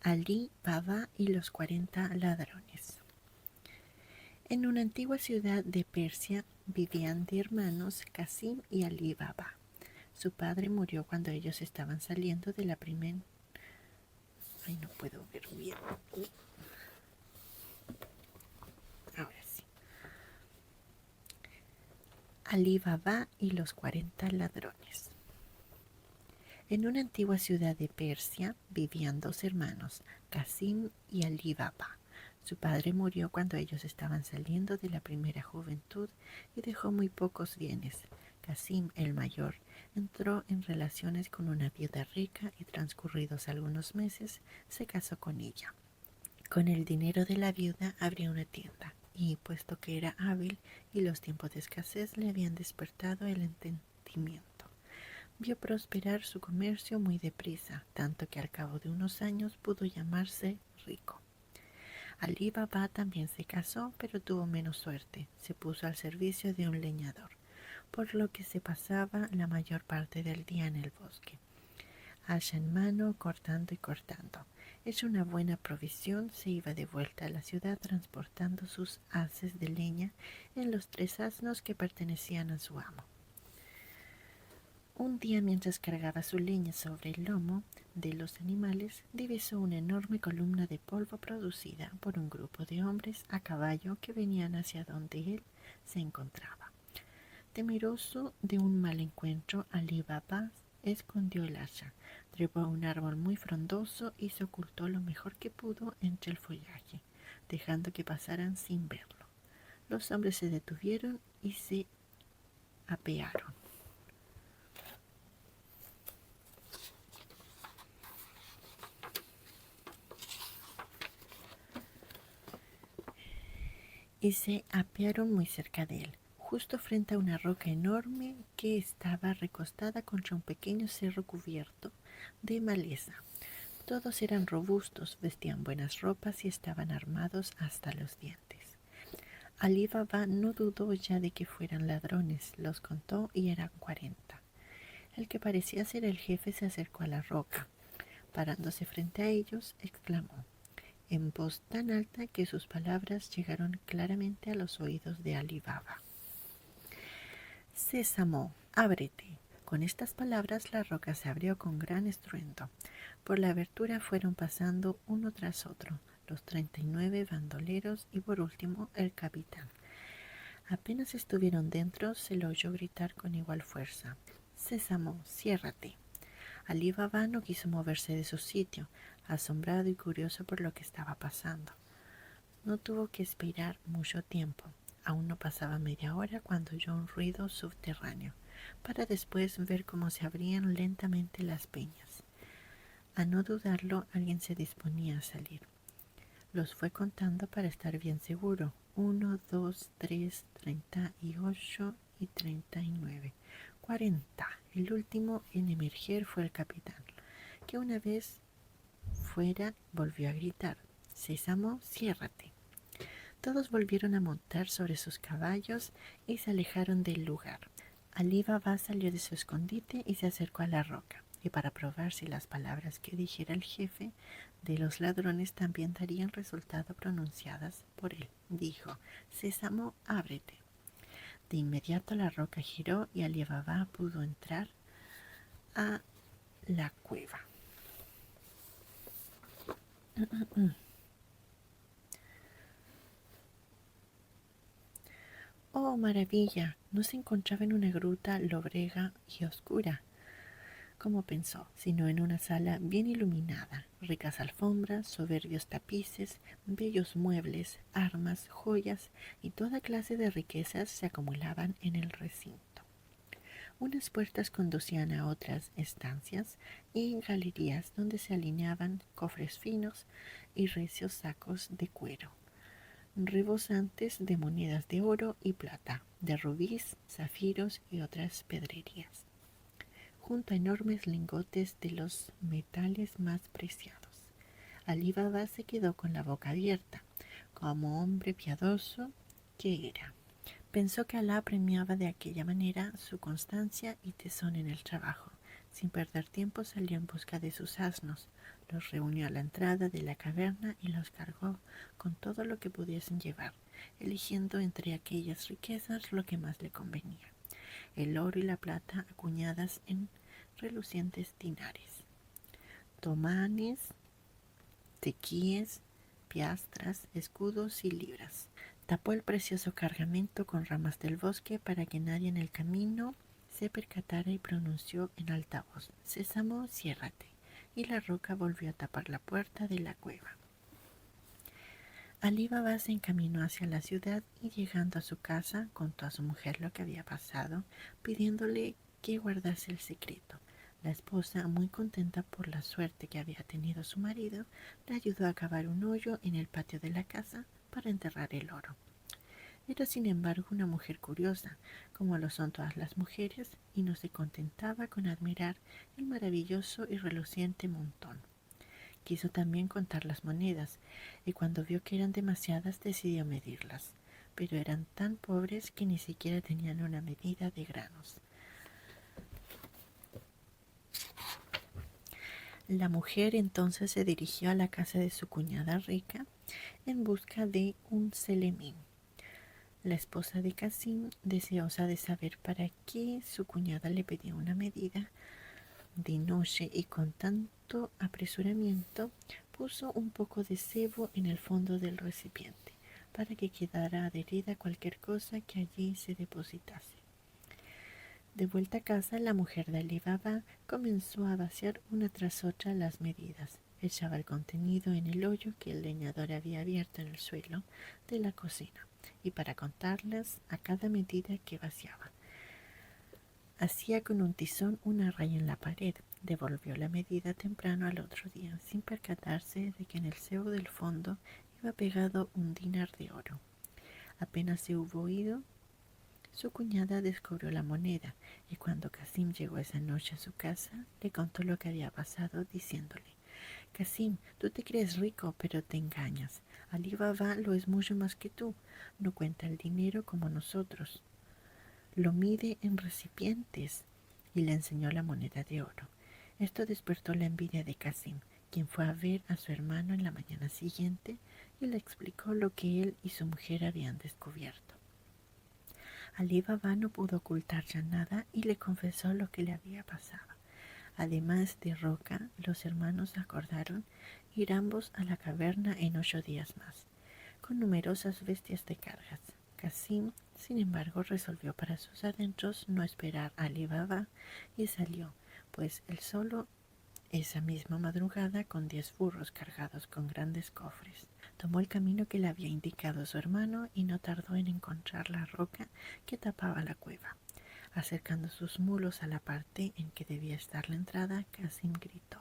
Alí Baba y los 40 ladrones. En una antigua ciudad de Persia vivían de hermanos Qasim y Alí Baba. Su padre murió cuando ellos estaban saliendo de la primera... Ay, no puedo ver bien. Ahora sí. Alí Baba y los 40 ladrones. En una antigua ciudad de Persia vivían dos hermanos, Qasim y Alí Baba. Su padre murió cuando ellos estaban saliendo de la primera juventud y dejó muy pocos bienes. Qasim, el mayor, entró en relaciones con una viuda rica y transcurridos algunos meses se casó con ella. Con el dinero de la viuda abrió una tienda y, puesto que era hábil y los tiempos de escasez le habían despertado el entendimiento, vio prosperar su comercio muy deprisa, tanto que al cabo de unos años pudo llamarse rico. Alí Baba también se casó, pero tuvo menos suerte. Se puso al servicio de un leñador, por lo que se pasaba la mayor parte del día en el bosque, hacha en mano, cortando y cortando. Hecha una buena provisión, se iba de vuelta a la ciudad transportando sus haces de leña en los 3 asnos que pertenecían a su amo. Un día, mientras cargaba su leña sobre el lomo de los animales, divisó una enorme columna de polvo producida por un grupo de hombres a caballo que venían hacia donde él se encontraba. Temeroso de un mal encuentro, Alí Baba escondió el hacha, trepó a un árbol muy frondoso y se ocultó lo mejor que pudo entre el follaje, dejando que pasaran sin verlo. Los hombres se detuvieron y se apearon. Muy cerca de él, justo frente a una roca enorme que estaba recostada contra un pequeño cerro cubierto de maleza. Todos eran robustos, vestían buenas ropas y estaban armados hasta los dientes. Alí Baba no dudó ya de que fueran ladrones, los contó y eran 40. El que parecía ser el jefe se acercó a la roca. Parándose frente a ellos, exclamó, en voz tan alta que sus palabras llegaron claramente a los oídos de Alí Baba: «Sésamo, ábrete». Con estas palabras la roca se abrió con gran estruendo. Por la abertura fueron pasando uno tras otro los 39 bandoleros y por último el capitán. Apenas estuvieron dentro, se lo oyó gritar con igual fuerza: «Sésamo, ciérrate». Alí Baba no quiso moverse de su sitio, asombrado y curioso por lo que estaba pasando. No tuvo que esperar mucho tiempo. Aún no pasaba media hora cuando oyó un ruido subterráneo, para después ver cómo se abrían lentamente las peñas. A no dudarlo, alguien se disponía a salir. Los fue contando para estar bien seguro: 1, 2, 3, 38 y 39. 40. El último en emerger fue el capitán, que una vez fuera volvió a gritar: «Sésamo, ciérrate». Todos volvieron a montar sobre sus caballos y se alejaron del lugar. Alí Baba salió de su escondite y se acercó a la roca, y para probar si las palabras que dijera el jefe de los ladrones también darían resultado pronunciadas por él, dijo: «Sésamo, ábrete». De inmediato la roca giró y Alí Baba pudo entrar a la cueva. ¡Oh, maravilla! No se encontraba en una gruta lóbrega y oscura, como pensó, sino en una sala bien iluminada. Ricas alfombras, soberbios tapices, bellos muebles, armas, joyas y toda clase de riquezas se acumulaban en el recinto. Unas puertas conducían a otras estancias y galerías donde se alineaban cofres finos y recios sacos de cuero, rebosantes de monedas de oro y plata, de rubíes, zafiros y otras pedrerías, junto a enormes lingotes de los metales más preciados. Alí Baba se quedó con la boca abierta, como hombre piadoso que era. Pensó que Alá premiaba de aquella manera su constancia y tesón en el trabajo. Sin perder tiempo salió en busca de sus asnos, los reunió a la entrada de la caverna y los cargó con todo lo que pudiesen llevar, eligiendo entre aquellas riquezas lo que más le convenía, el oro y la plata acuñadas en relucientes dinares, tomanes, tequíes, piastras, escudos y libras. Tapó el precioso cargamento con ramas del bosque para que nadie en el camino se percatara y pronunció en alta voz: «Sésamo, ciérrate», y la roca volvió a tapar la puerta de la cueva. Alí Baba se encaminó hacia la ciudad y, llegando a su casa, contó a su mujer lo que había pasado, pidiéndole que guardase el secreto. La esposa, muy contenta por la suerte que había tenido su marido, le ayudó a cavar un hoyo en el patio de la casa para enterrar el oro. Era, sin embargo, una mujer curiosa, como lo son todas las mujeres, y no se contentaba con admirar el maravilloso y reluciente montón. Quiso también contar las monedas, y cuando vio que eran demasiadas decidió medirlas, pero eran tan pobres que ni siquiera tenían una medida de granos. La mujer entonces se dirigió a la casa de su cuñada rica en busca de un celemín. La esposa de Casim, deseosa de saber para qué su cuñada le pedía una medida, de noche y con tanto apresuramiento, puso un poco de sebo en el fondo del recipiente para que quedara adherida cualquier cosa que allí se depositase. De vuelta a casa, la mujer de Alí Baba comenzó a vaciar una tras otra las medidas. Echaba el contenido en el hoyo que el leñador había abierto en el suelo de la cocina, y para contarlas a cada medida que vaciaba, hacía con un tizón una raya en la pared. Devolvió la medida temprano al otro día, sin percatarse de que en el sebo del fondo iba pegado un dinar de oro. Apenas se hubo ido, su cuñada descubrió la moneda, y cuando Casim llegó esa noche a su casa, le contó lo que había pasado, diciéndole: «Casim, tú te crees rico, pero te engañas. Alí Baba lo es mucho más que tú. No cuenta el dinero como nosotros. Lo mide en recipientes», y le enseñó la moneda de oro. Esto despertó la envidia de Casim, quien fue a ver a su hermano en la mañana siguiente y le explicó lo que él y su mujer habían descubierto. Alí Baba no pudo ocultar ya nada y le confesó lo que le había pasado. Además de roca, los hermanos acordaron ir ambos a la caverna en 8 días más, con numerosas bestias de cargas. Casim, sin embargo, resolvió para sus adentros no esperar a Alí Baba y salió, pues él solo, esa misma madrugada, con 10 burros cargados con grandes cofres. Tomó el camino que le había indicado su hermano y no tardó en encontrar la roca que tapaba la cueva. Acercando sus mulos a la parte en que debía estar la entrada, Casim gritó: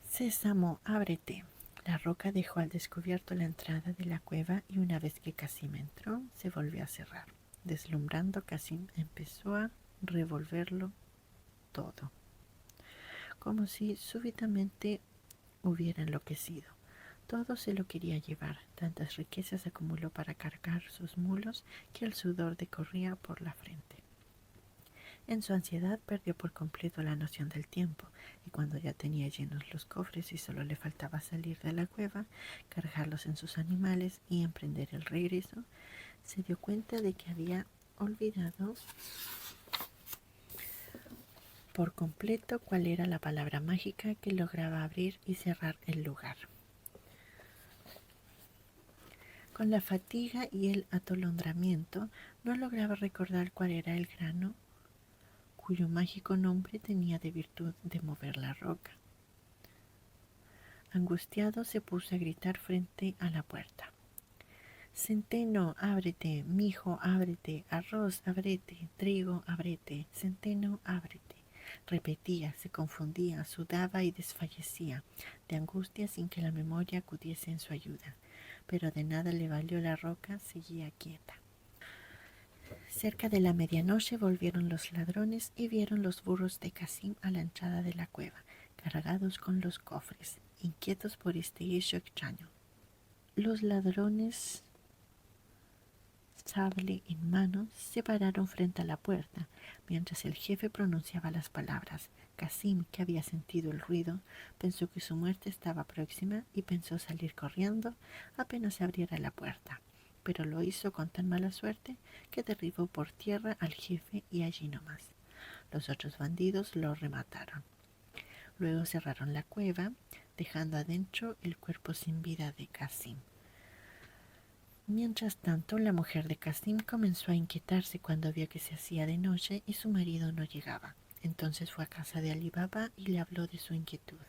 «Sésamo, ábrete». La roca dejó al descubierto la entrada de la cueva y una vez que Casim entró, se volvió a cerrar. Deslumbrando, Casim empezó a revolverlo todo, como si súbitamente hubiera enloquecido. Todo se lo quería llevar. Tantas riquezas acumuló para cargar sus mulos que el sudor le corría por la frente. En su ansiedad perdió por completo la noción del tiempo, y cuando ya tenía llenos los cofres y solo le faltaba salir de la cueva, cargarlos en sus animales y emprender el regreso, se dio cuenta de que había olvidado por completo cuál era la palabra mágica que lograba abrir y cerrar el lugar. Con la fatiga y el atolondramiento, no lograba recordar cuál era el grano cuyo mágico nombre tenía de virtud de mover la roca. Angustiado, se puso a gritar frente a la puerta: «Centeno, ábrete, mijo, ábrete, arroz, ábrete, trigo, ábrete, centeno, ábrete». Repetía, se confundía, sudaba y desfallecía de angustia sin que la memoria acudiese en su ayuda, pero de nada le valió. La roca seguía quieta. Cerca de la medianoche volvieron los ladrones y vieron los burros de Casim a la entrada de la cueva, cargados con los cofres, inquietos por este hecho extraño. Los ladrones sable en mano, se pararon frente a la puerta, mientras el jefe pronunciaba las palabras. Kasim, que había sentido el ruido, pensó que su muerte estaba próxima y pensó salir corriendo apenas se abriera la puerta, pero lo hizo con tan mala suerte que derribó por tierra al jefe y allí nomás. Los otros bandidos lo remataron. Luego cerraron la cueva, dejando adentro el cuerpo sin vida de Kasim. Mientras tanto, la mujer de Kasim comenzó a inquietarse cuando vio que se hacía de noche y su marido no llegaba. Entonces fue a casa de Ali Baba y le habló de su inquietud.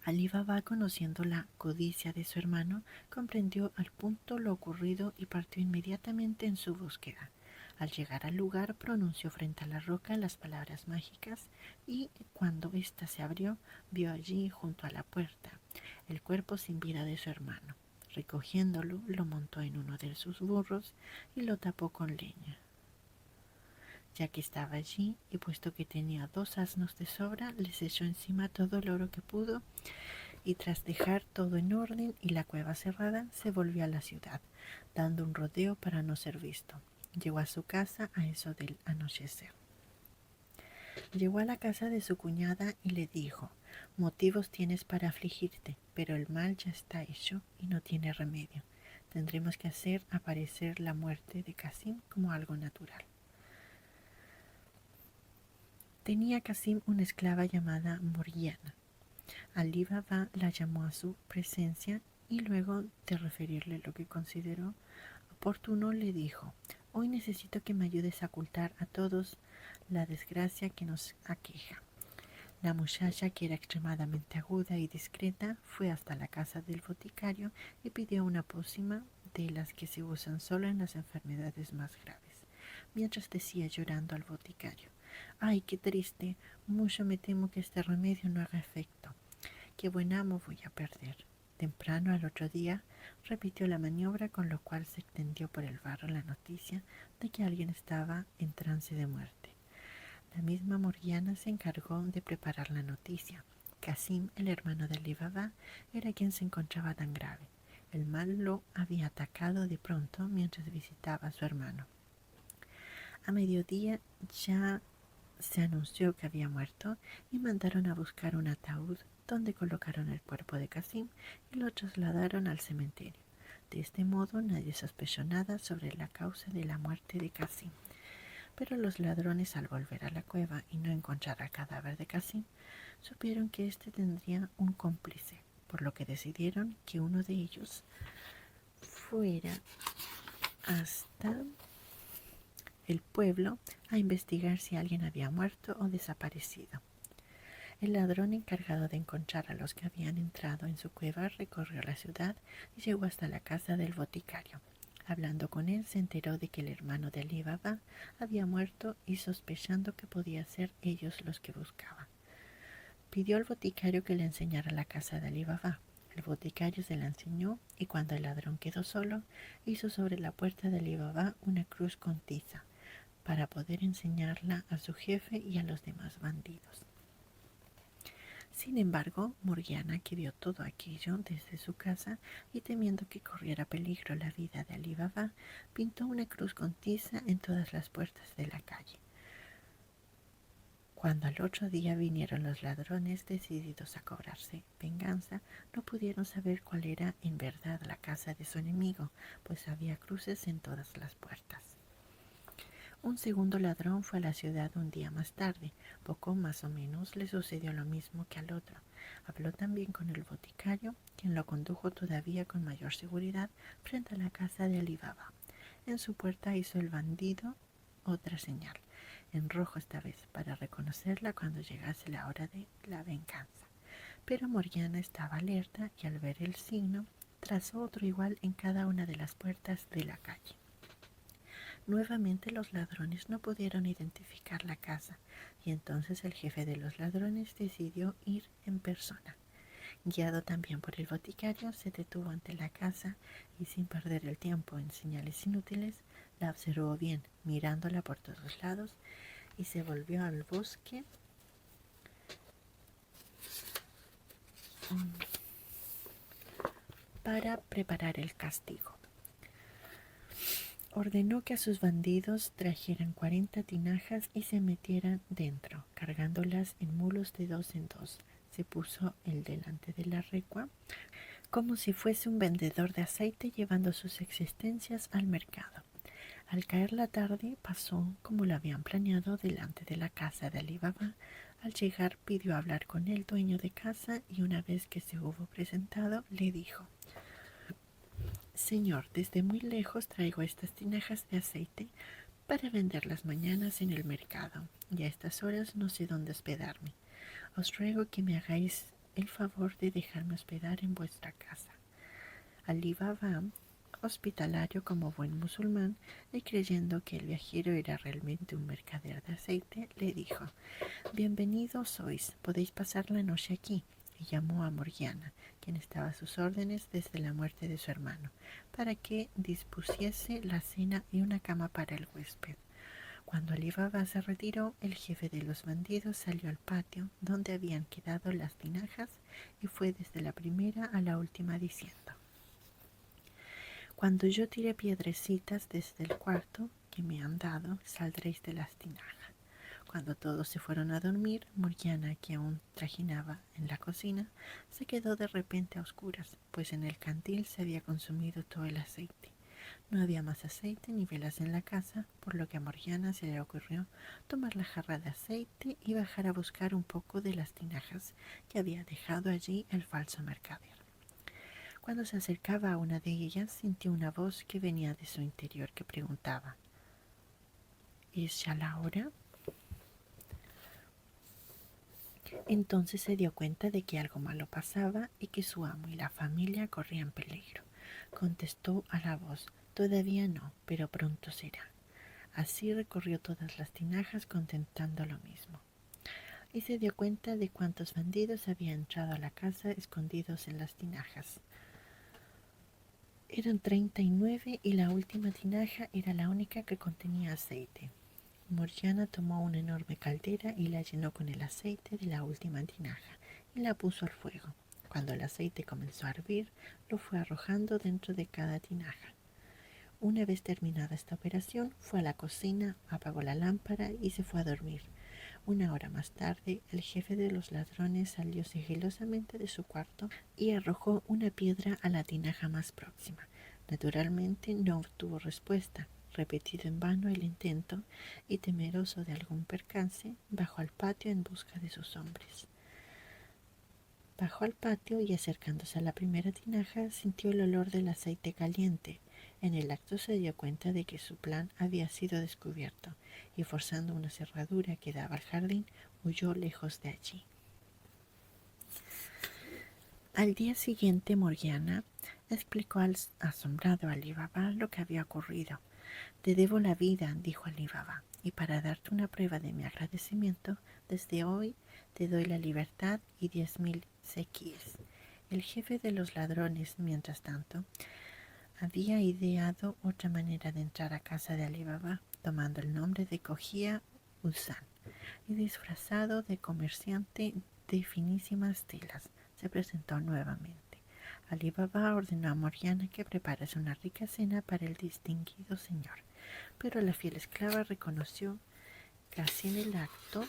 Ali Baba, conociendo la codicia de su hermano, comprendió al punto lo ocurrido y partió inmediatamente en su búsqueda. Al llegar al lugar, pronunció frente a la roca las palabras mágicas y, cuando ésta se abrió, vio allí, junto a la puerta, el cuerpo sin vida de su hermano. Recogiéndolo, lo montó en uno de sus burros y lo tapó con leña. Ya que estaba allí, y puesto que tenía 2 asnos de sobra, les echó encima todo el oro que pudo, y tras dejar todo en orden y la cueva cerrada, se volvió a la ciudad, dando un rodeo para no ser visto. Llegó a su casa a eso del anochecer. Llegó a la casa de su cuñada y le dijo: motivos tienes para afligirte, pero el mal ya está hecho y no tiene remedio. Tendremos que hacer aparecer la muerte de Kasim como algo natural. Tenía Kasim una esclava llamada Morgiana. Ali Baba la llamó a su presencia y luego de referirle lo que consideró oportuno le dijo: hoy necesito que me ayudes a ocultar a todos la desgracia que nos aqueja. La muchacha, que era extremadamente aguda y discreta, fue hasta la casa del boticario y pidió una pócima de las que se usan solo en las enfermedades más graves, mientras decía llorando al boticario: ¡ay, qué triste! Mucho me temo que este remedio no haga efecto. ¡Qué buen amo voy a perder! Temprano al otro día repitió la maniobra, con lo cual se extendió por el barrio la noticia de que alguien estaba en trance de muerte. La misma Morgiana se encargó de preparar la noticia. Kasim, el hermano de Ali Baba, era quien se encontraba tan grave. El mal lo había atacado de pronto mientras visitaba a su hermano. A mediodía ya se anunció que había muerto y mandaron a buscar un ataúd, donde colocaron el cuerpo de Kasim y lo trasladaron al cementerio. De este modo nadie sospechó nada sobre la causa de la muerte de Kasim. Pero los ladrones, al volver a la cueva y no encontrar el cadáver de Kasim, supieron que éste tendría un cómplice, por lo que decidieron que uno de ellos fuera hasta el pueblo a investigar si alguien había muerto o desaparecido. El ladrón, encargado de encontrar a los que habían entrado en su cueva, recorrió la ciudad y llegó hasta la casa del boticario. Hablando con él, se enteró de que el hermano de Ali Baba había muerto y, sospechando que podían ser ellos los que buscaban, pidió al boticario que le enseñara la casa de Ali Baba. El boticario se la enseñó y, cuando el ladrón quedó solo, hizo sobre la puerta de Ali Baba una cruz con tiza para poder enseñarla a su jefe y a los demás bandidos. Sin embargo, Morgiana, que vio todo aquello desde su casa y temiendo que corriera peligro la vida de Ali Baba, pintó una cruz con tiza en todas las puertas de la calle. Cuando al otro día vinieron los ladrones, decididos a cobrarse venganza, no pudieron saber cuál era en verdad la casa de su enemigo, pues había cruces en todas las puertas. Un segundo ladrón fue a la ciudad un día más tarde. Poco más o menos le sucedió lo mismo que al otro. Habló también con el boticario, quien lo condujo todavía con mayor seguridad frente a la casa de Ali Baba. En su puerta hizo el bandido otra señal, en rojo esta vez, para reconocerla cuando llegase la hora de la venganza. Pero Morgiana estaba alerta y, al ver el signo, trazó otro igual en cada una de las puertas de la calle. Nuevamente los ladrones no pudieron identificar la casa, y entonces el jefe de los ladrones decidió ir en persona. Guiado también por el boticario, se detuvo ante la casa y, sin perder el tiempo en señales inútiles, la observó bien, mirándola por todos lados, y se volvió al bosque para preparar el castigo. Ordenó que a sus bandidos trajeran 40 tinajas y se metieran dentro, cargándolas en mulos de 2 en 2. Se puso él delante de la recua, como si fuese un vendedor de aceite llevando sus existencias al mercado. Al caer la tarde, pasó, como lo habían planeado, delante de la casa de Ali Baba. Al llegar, pidió hablar con el dueño de casa y una vez que se hubo presentado, le dijo: Señor, desde muy lejos traigo estas tinajas de aceite para venderlas mañanas en el mercado, y a estas horas no sé dónde hospedarme. Os ruego que me hagáis el favor de dejarme hospedar en vuestra casa. Ali Baba, hospitalario como buen musulmán, y creyendo que el viajero era realmente un mercader de aceite, le dijo: Bienvenidos sois, podéis pasar la noche aquí. Y llamó a Morgiana, quien estaba a sus órdenes desde la muerte de su hermano, para que dispusiese la cena y una cama para el huésped. Cuando Ali Baba se retiró, el jefe de los bandidos salió al patio donde habían quedado las tinajas y fue desde la primera a la última diciendo: Cuando yo tire piedrecitas desde el cuarto que me han dado, saldréis de las tinajas. Cuando todos se fueron a dormir, Morgiana, que aún trajinaba en la cocina, se quedó de repente a oscuras, pues en el cantil se había consumido todo el aceite. No había más aceite ni velas en la casa, por lo que a Morgiana se le ocurrió tomar la jarra de aceite y bajar a buscar un poco de las tinajas que había dejado allí el falso mercader. Cuando se acercaba a una de ellas, sintió una voz que venía de su interior que preguntaba: ¿Es ya la hora? Entonces se dio cuenta de que algo malo pasaba y que su amo y la familia corrían peligro. Contestó a la voz: Todavía no, pero pronto será. Así recorrió todas las tinajas contentando lo mismo. Y se dio cuenta de cuántos bandidos habían entrado a la casa escondidos en las tinajas. Eran 39 y la última tinaja era la única que contenía aceite. Morgiana tomó una enorme caldera y la llenó con el aceite de la última tinaja y la puso al fuego. Cuando el aceite comenzó a hervir, lo fue arrojando dentro de cada tinaja. Una vez terminada esta operación, fue a la cocina, apagó la lámpara y se fue a dormir. Una hora más tarde, el jefe de los ladrones salió sigilosamente de su cuarto y arrojó una piedra a la tinaja más próxima. Naturalmente no obtuvo respuesta. Repetido en vano el intento y temeroso de algún percance, bajó al patio en busca de sus hombres. Bajó al patio y acercándose a la primera tinaja sintió el olor del aceite caliente. En el acto se dio cuenta de que su plan había sido descubierto y forzando una cerradura que daba al jardín, huyó lejos de allí. Al día siguiente Morgiana explicó al asombrado Ali Baba lo que había ocurrido. Te debo la vida, dijo Ali Baba, y para darte una prueba de mi agradecimiento, desde hoy te doy la libertad y 10.000 sequíes. El jefe de los ladrones, mientras tanto, había ideado otra manera de entrar a casa de Ali Baba, tomando el nombre de Cogia Usan, y disfrazado de comerciante de finísimas telas, se presentó nuevamente. Ali Baba ordenó a Morgiana que preparase una rica cena para el distinguido señor, pero la fiel esclava reconoció casi en el acto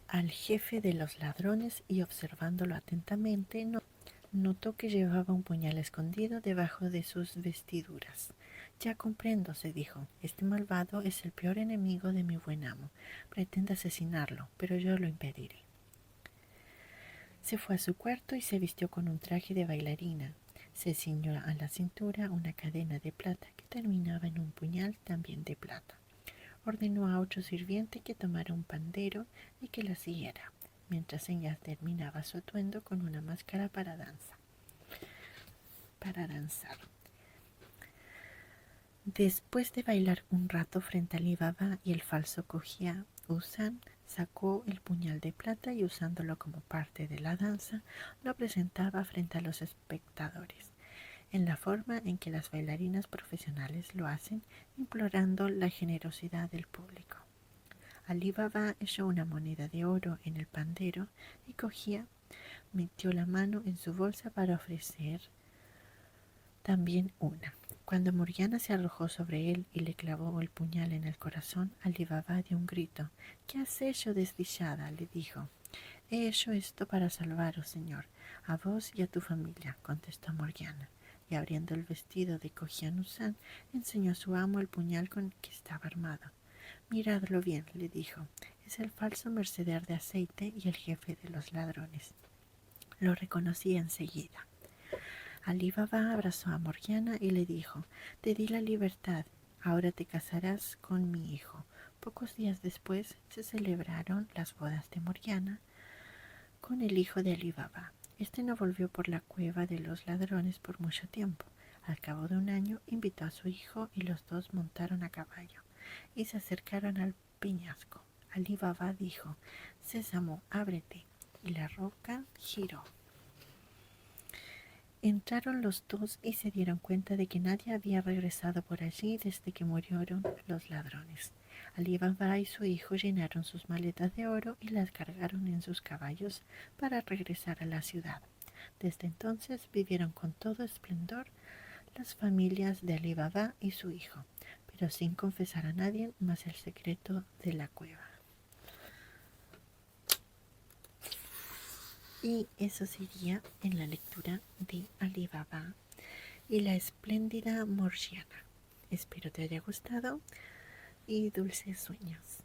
al jefe de los ladrones y observándolo atentamente notó que llevaba un puñal escondido debajo de sus vestiduras. Ya comprendo, se dijo, este malvado es el peor enemigo de mi buen amo. Pretende asesinarlo, pero yo lo impediré. Se fue a su cuarto y se vistió con un traje de bailarina. Se ciñó a la cintura una cadena de plata que terminaba en un puñal también de plata. Ordenó a otro sirviente que tomara un pandero y que la siguiera, mientras ella terminaba su atuendo con una máscara para danzar. Después de bailar un rato frente a Ali Baba y el falso Cogia Usan, sacó el puñal de plata y usándolo como parte de la danza, lo presentaba frente a los espectadores, en la forma en que las bailarinas profesionales lo hacen, implorando la generosidad del público. Ali Baba echó una moneda de oro en el pandero y Cogia metió la mano en su bolsa para ofrecer también una. Cuando Morgiana se arrojó sobre él y le clavó el puñal en el corazón, Ali Baba dio un grito. —¿Qué has hecho, desdichada? —le dijo. —He hecho esto para salvaros, señor, a vos y a tu familia —contestó Morgiana, y abriendo el vestido de Kojian-Usan, enseñó a su amo el puñal con que estaba armado. —Miradlo bien —le dijo—, es el falso mercader de aceite y el jefe de los ladrones. Lo reconocí enseguida. Ali Baba abrazó a Morgiana y le dijo: —Te di la libertad, ahora te casarás con mi hijo. Pocos días después se celebraron las bodas de Morgiana con el hijo de Ali Baba. Este no volvió por la cueva de los ladrones por mucho tiempo. Al cabo de un año invitó a su hijo y los dos montaron a caballo y se acercaron al peñasco. Ali Baba dijo: —Sésamo, ábrete. Y la roca giró. Entraron los dos y se dieron cuenta de que nadie había regresado por allí desde que murieron los ladrones. Ali Baba y su hijo llenaron sus maletas de oro y las cargaron en sus caballos para regresar a la ciudad. Desde entonces vivieron con todo esplendor las familias de Ali Baba y su hijo, pero sin confesar a nadie más el secreto de la cueva. Y eso sería en la lectura de Ali Baba y la espléndida Morgiana. Espero te haya gustado y dulces sueños.